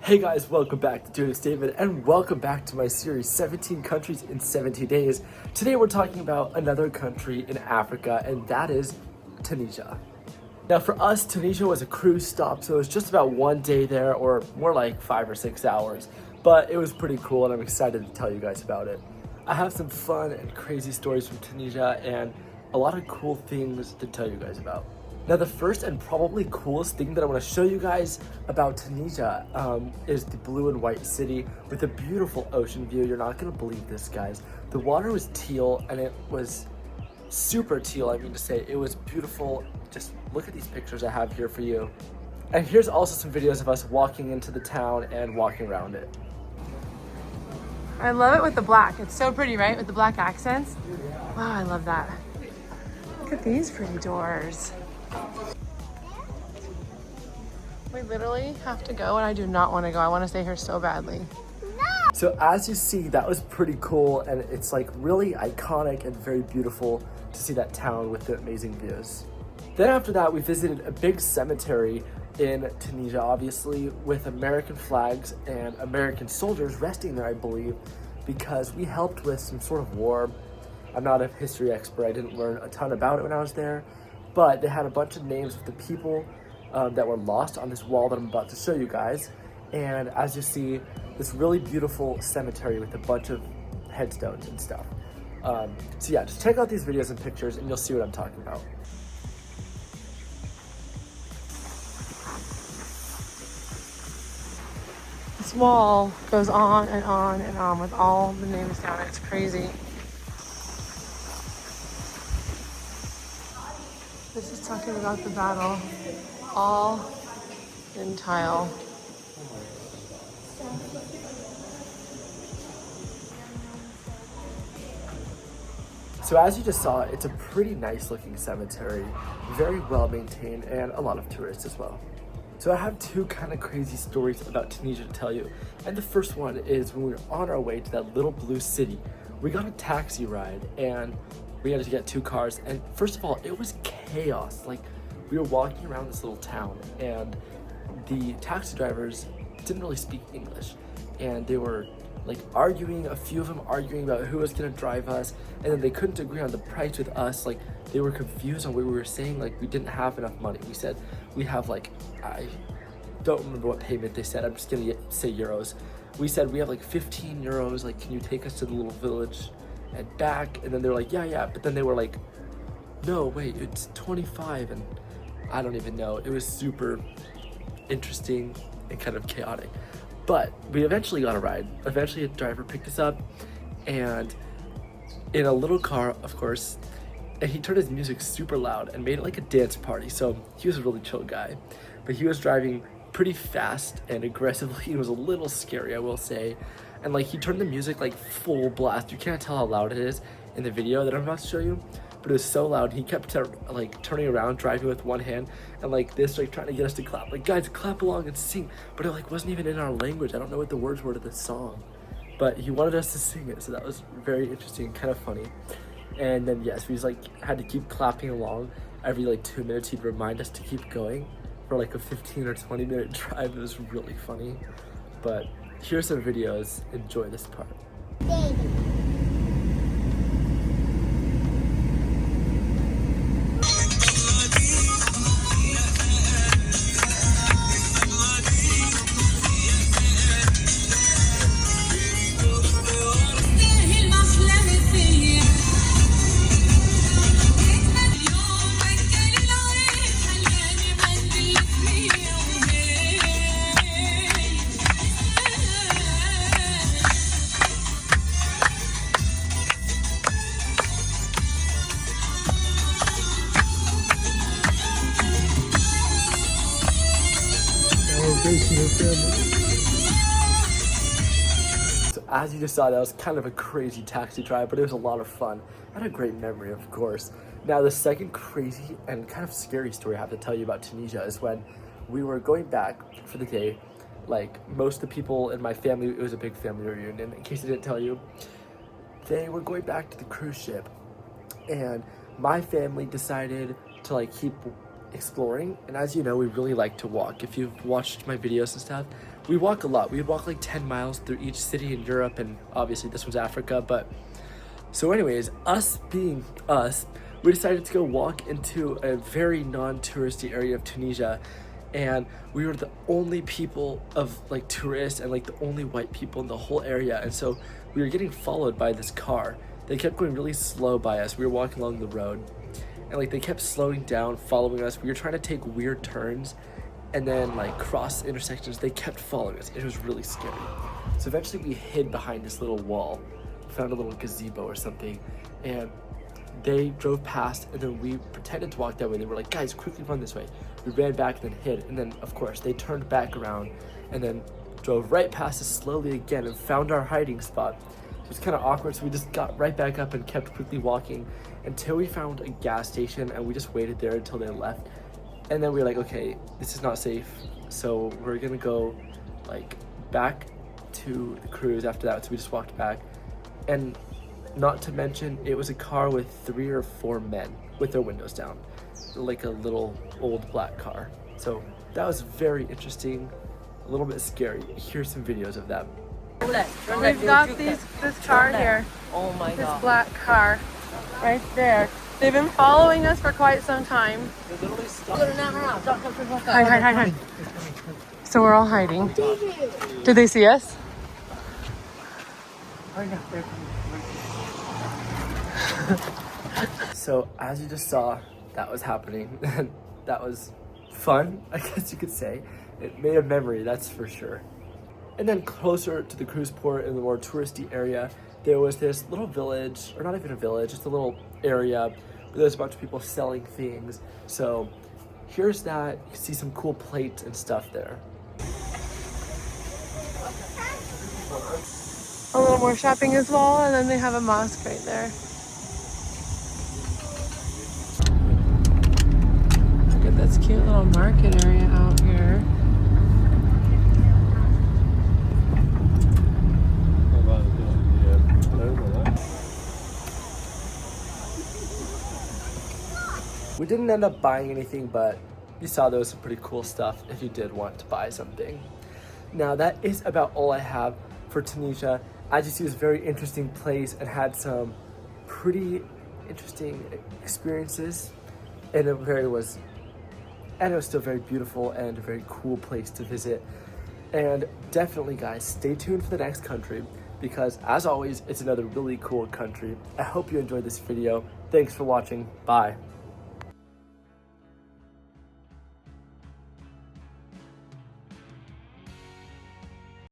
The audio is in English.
Hey guys, welcome back to Doing David, and welcome back to my series 17 countries in 17 days. Today we're talking about another country in Africa, and that is Tunisia. Now for us, Tunisia was a cruise stop, so it was just about one day there, or more like 5 or 6 hours. But it was pretty cool, and I'm excited to tell you guys about it. I have some fun and crazy stories from Tunisia, and a lot of cool things to tell you guys about. Now the first and probably coolest thing that I want to show you guys about Tunisia is the blue and white city with a beautiful ocean view. You're not going to believe this, guys. The water was teal, and it was super teal, I mean to say. It was beautiful. Just look at these pictures I have here for you. And here's also some videos of us walking into the town and walking around it. I love it with the black. It's so pretty, right? With the black accents. Wow, I love that. Look at these pretty doors. We literally have to go, and I do not want to go. I want to stay here so badly. So as you see, that was pretty cool, and it's like really iconic and very beautiful to see that town with the amazing views. Then after that, we visited a big cemetery in Tunisia, obviously, with American flags and American soldiers resting there, I believe, because we helped with some sort of war. I'm not a history expert. I didn't learn a ton about it when I was there, but they had a bunch of names of the people that were lost on this wall that I'm about to show you guys. And as you see, this really beautiful cemetery with a bunch of headstones and stuff. So yeah, just check out these videos and pictures and you'll see what I'm talking about. This wall goes on and on and on with all the names down it. It's crazy. This is talking about the battle, all in tile. So as you just saw, it's a pretty nice looking cemetery, very well maintained, and a lot of tourists as well. So I have two kind of crazy stories about Tunisia to tell you. And the first one is when we were on our way to that little blue city, we got a taxi ride and we had to get two cars. And first of all, it was chaos. Like, we were walking around this little town and the taxi drivers didn't really speak English. And they were like arguing, a few of them arguing about who was gonna drive us. And then they couldn't agree on the price with us. Like, they were confused on what we were saying. Like, we didn't have enough money. We said we have like, I don't remember what payment they said. I'm just gonna say euros. We said we have like 15 euros. Like, can you take us to the little village and back? And then they were like, yeah. But then they were like, no, wait, it's 25. And I don't even know. It was super interesting and kind of chaotic. But we eventually got a ride. Eventually a driver picked us up and in a little car, of course, and he turned his music super loud and made it like a dance party. So he was a really chill guy, but he was driving pretty fast and aggressively. It was a little scary, I will say. And like, he turned the music like full blast. You can't tell how loud it is in the video that I'm about to show you, but it was so loud. He kept like turning around, driving with one hand and like this, like trying to get us to clap. Like, guys, clap along and sing. But it like wasn't even in our language. I don't know what the words were to the song, but he wanted us to sing it. So that was very interesting, kind of funny. And then yes, we just like had to keep clapping along. Every like 2 minutes, he'd remind us to keep going for like a 15 or 20 minute drive. It was really funny. But here's some videos. Enjoy this part. So as you just saw, that was kind of a crazy taxi drive, but it was a lot of fun and a great memory, of course. Now the second crazy and kind of scary story I have to tell you about Tunisia is when we were going back for the day. Like, most of the people in my family, it was a big family reunion, in case I didn't tell you. They were going back to the cruise ship, and my family decided to like keep exploring. And as you know, we really like to walk. If you've watched my videos and stuff, we walk a lot. We'd walk like 10 miles through each city in Europe, and obviously this was Africa. But so anyways, us being us, we decided to go walk into a very non-touristy area of Tunisia, and we were the only people of like tourists and like the only white people in the whole area. And so we were getting followed by this car. They kept going really slow by us. We were walking along the road, and like they kept slowing down, following us. We were trying to take weird turns and then like cross intersections. They kept following us. It was really scary. So eventually we hid behind this little wall, found a little gazebo or something, and they drove past, and then we pretended to walk that way. They were like, guys, quickly run this way. We ran back and then hid, and then of course they turned back around and then drove right past us slowly again and found our hiding spot. It was kind of awkward, so we just got right back up and kept quickly walking until we found a gas station, and we just waited there until they left. And then we were like, okay, this is not safe, so we're gonna go like back to the cruise after that. So we just walked back, and not to mention it was a car with 3 or 4 men with their windows down, like a little old black car. So that was very interesting, a little bit scary. Here's some videos of that. We've got this car here. Oh my This god. black car right there. They've been following us for quite some time. Hide. So we're all hiding. Did they see us? So as you just saw, that was happening. That was fun, I guess you could say. It made a memory, that's for sure. And then closer to the cruise port in the more touristy area, there was this little village, or not even a village, just a little area where there's a bunch of people selling things. So here's that. You can see some cool plates and stuff there. A little more shopping as well, and then they have a mosque right there. Look at this cute little market area out here. We didn't end up buying anything, but you saw there was some pretty cool stuff if you did want to buy something. Now that is about all I have for Tunisia. As you see, it was a very interesting place and had some pretty interesting experiences, and it was still very beautiful and a very cool place to visit. And definitely, guys, stay tuned for the next country, because as always, it's another really cool country. I hope you enjoyed this video. Thanks for watching. Bye.